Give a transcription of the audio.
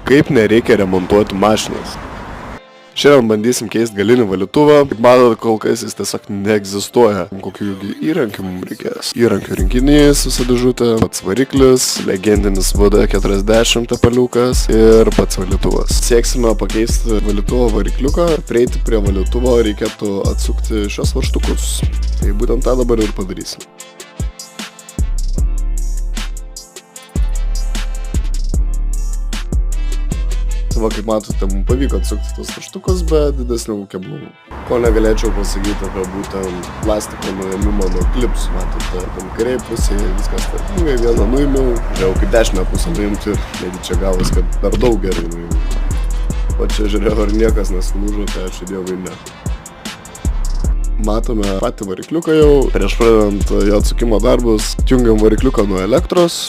Kaip nereikia remontuoti mašinas. Šiandien bandysim keisti galinį valytuvą. Kaip matote, kol kas jis tiesiog neegzistuoja. Kokių įrankių mums reikės? Įrankių rinkinys, visa dėžutė, pats variklis, legendinis VD40 tepaliukas ir pats valytuvas. Sieksime pakeisti valytuvo varikliuką. Prieiti prie valytuvo reikėtų atsukti šios varžtukus. Tai būtent tą dabar ir padarysim. Va, kaip matote, mums pavyko atsukti tos varžtukus, bet didesnių keblumų. Ko negalėčiau pasakyti apie būtent plastiko nuėmimą nuo klipsų. Matote, tam kairiai pusėje viskas tvarkingai, vieną nuėmiau. Žiūrėjau, kaip dešinę pusę nuimti ir negi čia gavos, kad per daug gerai nuėmiau. O čia žiūrėjau, ar niekas nesulūžo, tai ačiū Dievui ne. Matome patį varikliuką jau. Prieš pradedant jo atsukimo darbus, jungiam varikliuką nuo elektros.